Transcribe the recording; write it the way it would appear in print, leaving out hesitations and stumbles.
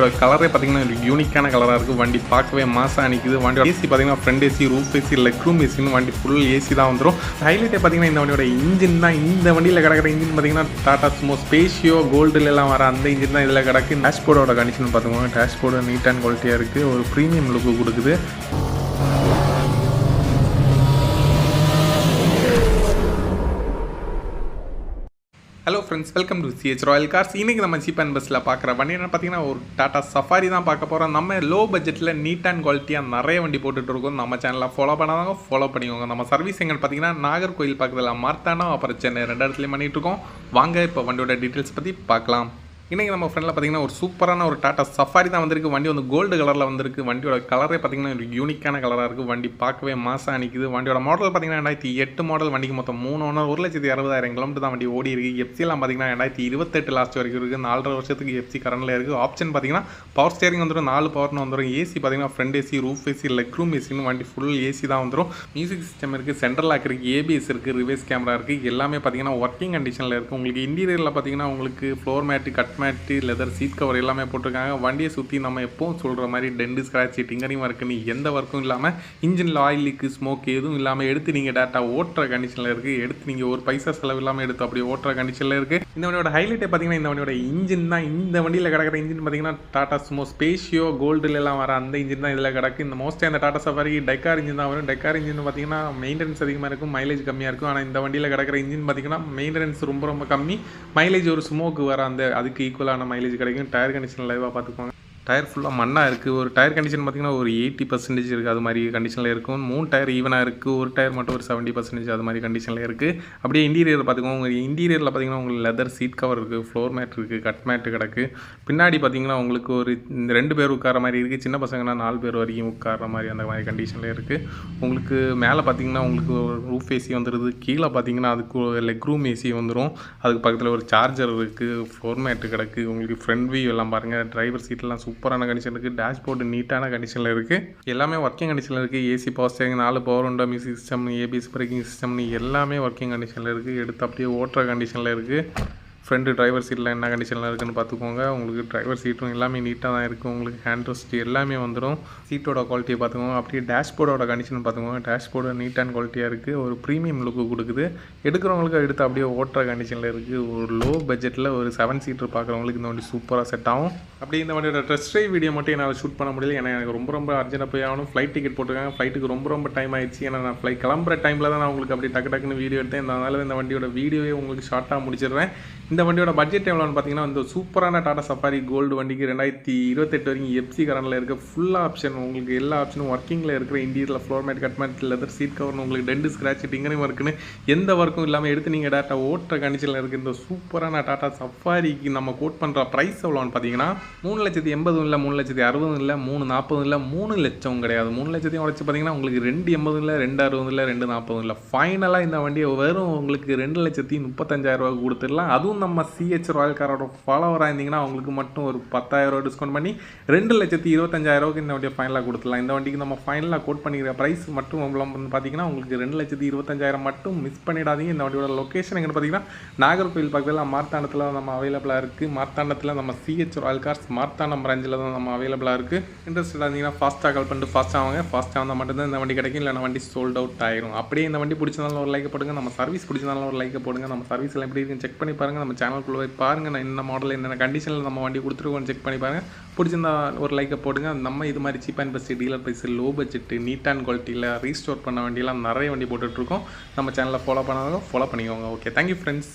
கலரே பார்த்தீங்கன்னா ஒரு யூனிக்கான கலராக இருக்குது. வண்டி பார்க்கவே மாசாக நிற்குது. வண்டியோட ஏசி பார்த்தீங்கன்னா front AC, roof AC, leg room ஏசின்னு வண்டி ஃபுல் ஏசி தான் வந்துடும். ஹைலைட்டே பார்த்தீங்கன்னா இந்த வண்டியோட இன்ஜின் தான். இந்த வண்டியில் கிடக்கிற இன்ஜின் பார்த்தீங்கன்னா டாடா சுமோ ஸ்பேஷியோ கோல்டுலாம் வர அந்த இன்ஜின் தான் இதில் கிடக்கு. டேஷ்போர்டோட கண்டிஷன் பார்த்துக்கோங்க. டேஷ்போர்டு நீட் அண்ட் குவாலிட்டியாக இருக்குது. ஒரு ப்ரீமியம் லுக்கு கொடுக்குது. Hello friends, welcome to CH Royal cars. இன்றைக்கி நம்ம சீப் அண்ட் பெஸ்ட்டில் பார்க்குற வண்டி என்ன பார்த்தீங்கன்னா ஒரு டாடா சஃபாரி தான் பார்க்க போகிறோம். நம்ம லோ பட்ஜெட்டில் நீட் அண்ட் குவாலிட்டியாக நிறைய வண்டி போட்டுட்ருக்கோம். நம்ம சேனலில் ஃபாலோ பண்ணாதவங்க ஃபாலோ பண்ணிக்கோங்க. நம்ம சர்வீஸ் எங்கே பார்த்தீங்கன்னா நாகர்கோயில் பக்கத்தில் மார்த்தானா அப்புறம் சென்னை 2 இடத்துலையும் பண்ணிகிட்ருக்கோம். வாங்க இப்போ வண்டியோட டீட்டெயில்ஸ் பற்றி பார்க்கலாம். இன்றைக்கி நம்ம ஃப்ரெண்டில் பார்த்தீங்கன்னா ஒரு சூப்பரான ஒரு டாடா சஃபாரி தான் வந்திருக்கு. வண்டி வந்து கோல்டு கலரில் வந்திருக்கு. வண்டியோட கலரே பார்த்தீங்கன்னா ஒரு யூனிக்கான கலராக இருக்குது. வண்டி பார்க்கவே மாசாக நிற்குது. வண்டியோட மாடல் பார்த்தீங்கன்னா 2008 மாடல். வண்டிக்கு மொத்தம் 3 ஓனர், 1,60,000 கிலோமீட்டர் தான் வண்டி ஓடி இருக்குது. எஃப்சிலாம் பார்த்தீங்கன்னா 2028 லாஸ்ட் வரைக்கும் இருக்குது. 4.5 வருஷத்துக்கு எஃப்சி கரண்டில் இருக்குது. ஆப்ஷன் பார்த்தீங்கன்னா பவர் ஸ்டேரிங் வந்துடும், 4 பவர்னு வந்துடும். ஏசி பார்த்தீங்கன்னா front AC, roof AC, leg room ஏசின்னு வண்டி ஃபுல் ஏசி தான் வந்துடும். மியூசிக் சிஸ்டம் இருக்குது, சென்ட்ரல் லாக் இருக்குது, ஏபிஎஸ் இருக்குது, ரிவர்ஸ் கேமரா இருக்குது. எல்லாமே பார்த்தீங்கன்னா ஒர்க்கிங் கண்டிஷனில் இருக்குது. உங்களுக்கு இன்டீரியரில் பார்த்தீங்கன்னா உங்களுக்கு floor mat, cut mat, leather seat cover எல்லாமே போட்டிருக்காங்க. வண்டியை சுற்றி நம்ம எப்பவும் சொல்கிற மாதிரி டெண்டு, ஸ்க்ராட்ச், டிங்கரிங் ஒர்க்குன்னு எந்த ஒர்க்கும் இல்லாமல், இன்ஜினில் ஆயில் லீக்கு, ஸ்மோக் எதுவும் இல்லாமல் எடுத்து நீங்கள் டேட்டா ஓட்டுற கண்டிஷனில் இருக்குது. எடுத்து நீங்கள் ஒரு பைசா செலவு இல்லாமல் எடுத்து அப்படியே ஓட்டுற கண்டிஷனில் இருக்குது. இந்த வண்டியோட ஹைலைட்டே பார்த்தீங்கன்னா இந்த வண்டியோட இன்ஜின் தான். இந்த வண்டியில் கிடக்கிற இன்ஜின் பார்த்தீங்கன்னா டாடா சுமோ ஸ்பேஷியோ கோல்டுலாம் வர அந்த இன்ஜின் தான் இதில் கிடக்கு. இந்த மோஸ்ட்டாக இந்த டாடா சஃபாரி டெக்கார் இன்ஜின் தான் வரும். டெக்கார் இன்ஜின் பார்த்தீங்கன்னா மெயின்டெனன்ஸ் அதிகமாக இருக்கும், மைலேஜ் கம்மியாக இருக்கும். ஆனால் இந்த வண்டியில் கிடக்கிற இன்ஜின் பார்த்தீங்கன்னா மெயின்டெனன்ஸ் ரொம்ப கம்மி, மைலேஜ் ஒரு ஸ்மோக்கு வர அந்த அதுக்கு ஈக்குவலான மைலேஜ் கிடைக்கும். டயர் கண்டிஷன் லைவாக பார்த்துக்கோங்க. டயர் ஃபுல்லாக மண்ணாக இருக்குது. ஒரு டயர் கண்டிஷன் பார்த்திங்கன்னா ஒரு 80% இருக்குது. அது மாதிரி கண்டிஷனில் இருக்கும். 3 டயர் ஈவனாக இருக்குது. ஒரு டயர் மட்டும் ஒரு 70% அது மாதிரி கண்டிஷனில் இருக்குது. அப்படியே இன்டீரியர் பார்த்துக்கோங்க. உங்கள் இன்டீரியரில் பார்த்திங்கன்னா உங்களுக்கு லெதர் சீட் கவர் இருக்குது, ஃப்ளோர் மேட் இருக்குது, கட் மேட்டு கிடக்கு. பின்னாடி பார்த்திங்கன்னா உங்களுக்கு ஒரு 2 பேர் உட்கார மாதிரி இருக்குது. சின்ன பசங்கன்னா 4 பேர் வரைக்கும் உட்கார மாதிரி அந்த மாதிரி கண்டிஷனில் இருக்குது. உங்களுக்கு மேலே பார்த்திங்கன்னா உங்களுக்கு ஒரு ரூஃப் ஏசி வந்துடுது. கீழே பார்த்திங்கன்னா அதுக்கு லெக் ரூம் ஏசி வந்துடும். அதுக்கு பக்கத்தில் ஒரு சார்ஜர் இருக்குது, ஃப்ளோர் மேட்டு கிடக்கு. உங்களுக்கு ஃப்ரண்ட் வியூ எல்லாம் பாருங்கள். டிரைவர் சீட்டெல்லாம் சூப்பரான கண்டிஷன் இருக்குது. டேஷ்போர்டு நீட்டான கண்டிஷனில் இருக்குது. எல்லாமே ஒர்க்கிங் கண்டிஷனில் இருக்குது. AC, power steering, 4 power window, music system, ABS braking சிஸ்டம்னு எல்லாமே ஒர்க்கிங் கண்டிஷனில் இருக்குது. எடுத்து அப்படியே ஓட்டுற கண்டிஷனில் இருக்குது. ஃப்ரண்ட் டிரைவர் சீட்டில் என்ன கண்டிஷனில் இருக்குதுன்னு பார்த்துக்கோங்க. உங்களுக்கு டிரைவர் சீட்டும் எல்லாமே நீட்டாக தான் இருக்குது. உங்களுக்கு ஹேண்ட் ரெஸ்ட் எல்லாமே வந்துடும். சீட்டோட குவாலிட்டியை பார்த்துக்கோங்க. அப்படியே டேஷ்போர்டோட கண்டிஷன் பார்த்துக்கோங்க. டேஷ்போர்டு நீட் அண்ட் குவாலிட்டியாக இருக்குது. ஒரு ப்ரீமியம் லுக்கு கொடுக்குது. எடுக்கிறவங்களுக்கு எடுத்து அப்படியே ஓட்டுற கண்டிஷனில் இருக்குது. ஒரு லோ பட்ஜெட்டில் ஒரு 7 சீட்டர் பார்க்குறவங்களுக்கு இந்த வண்டி சூப்பராக செட் ஆகும். அப்படி இந்த வண்டியோட டெஸ்ட் ட்ரைவ் வீடியோ மட்டும் என்னால் ஷூட் பண்ண முடியல. ஏன்னா எனக்கு ரொம்ப அர்ஜென்ட்டாக போய் ஆகணும். ஃப்ளைட் டிக்கெட் போட்டிருக்காங்க. ஃப்ளைட்டுக்கு ரொம்ப டைம் ஆயிடுச்சு. ஏன்னா நான் ஃப்ளைட் கிளம்புற டைமில் தான் நான் உங்களுக்கு அப்படி டக்குன்னு வீடியோ எடுத்தேன். அதனால இந்த வண்டியோட வீடியோவே உங்களுக்கு ஷார்ட்டாக முடிச்சிடுறேன். இந்த வண்டியோட பட்ஜெட் எவ்வளோன்னு பார்த்தீங்கன்னா இந்த சூப்பரான டாடா சஃபாரி கோல்டு வண்டிக்கு 2028 வரைக்கும் எஃப்சி கரண்டில் இருக்க ஃபுல் ஆப்ஷன். உங்களுக்கு எல்லா ஆப்ஷனும் ஒர்க்கிங்கில் இருக்கிற இன்டீரியரில் floor mat, cut mat, leather seat கவர்னு உங்களுக்கு டெண்டு, ஸ்க்ராட்ச், டிங்கரிங் ஒர்க்குன்னு எந்த ஒர்க்கும் இல்லாமல் எடுத்து நீங்கள் டேட்டா ஓட்டுற கண்டிஷனில் இருக்குது. இந்த சூப்பரான டாடா சஃபாரிக்கு நம்ம கோட் பண்ணுற ப்ரைஸ் எவ்வளோன்னு பார்த்தீங்கன்னா 3,80,000 இல்லை, 3,60,000 இல்லை, 3,40,000 இல்லை, 3 லட்சம் கிடையாது. 3 லட்சத்தையும் உடச்சு பார்த்தீங்கன்னா உங்களுக்கு 2,80,000 இல்லை, 2,60,000 இல்லை, 2,40,000 இல்லை. ஃபைனலாக இந்த வண்டியை வெறும் உங்களுக்கு 2,35,000 கொடுத்துடலாம். அதுவும் நம்ம சிஹெச் ராயல் காரோட ஃபாலோவராக இருந்தீங்கன்னா அவங்களுக்கு மட்டும் ஒரு 10,000 டிஸ்கவுண்ட் பண்ணி 2,25,000 இந்த வண்டியை ஃபைனலாக கொடுத்துடலாம். இந்த வண்டிக்கு நம்ம ஃபைனலாக கோட் பண்ணிக்கிற ப்ரைஸ் மட்டும் பார்த்தீங்கன்னா உங்களுக்கு 2,25,000 மட்டும் மிஸ் பண்ணிடாதீங்க. இந்த வண்டியோட லொக்கேஷன் எங்கன்னு பார்த்தீங்கன்னா நாகர்கோயில் பக்கத்தில் மார்த்தாண்டத்தில் நம்ம அவைலபிளாக இருக்குது. மார்த்தாண்டத்தில் நம்ம சிஹெச் ராயல் கார்ஸ் மார்த்தாண்டம் பிராஞ்சில் தான் நம்ம அவைலபிளாக இருக்குது. இன்ட்ரெஸ்டாக இருந்தீங்கன்னா ஃபாஸ்ட்டாக கால் பண்ணிட்டு ஃபாஸ்ட்டாக வாங்க. ஃபாஸ்ட்டாக வந்தால் மட்டும்தான் இந்த வண்டி கிடைக்கும். இல்லைனா வண்டி சோல்ட் அவுட் ஆயிரும். அப்படியே இந்த வண்டி பிடிச்சதாலும் ஒரு லைக் போடுங்க. நம்ம சர்வீஸ் பிடிச்சதாலும் ஒரு லைக் போடுங்க. நம்ம சர்வீஸ் எல்லாம் எப்படி இருக்குன்னு செக் பண்ணி பாருங்கள். நம்ம சேனலுக்குள்ளே போய் பாருங்கள். நான் என்ன மாடல் என்னென்ன கண்டிஷனில் நம்ம வண்டி கொடுத்துருக்கோன்னு செக் பண்ணி பாருங்கள். பிடிச்சிருந்தா ஒரு லைக்கை போடுங்க. நம்ம இது மாதிரி cheap and best dealer price, low budget, neat and குவாலிட்டியில் ரீஸ்டோர் பண்ண வண்டியெல்லாம் நிறைய வண்டி போட்டுட்ருக்கோம். நம்ம சேனலில் ஃபாலோ பண்ணாதவங்க ஃபாலோ பண்ணிக்கோங்க. Okay, thank you friends.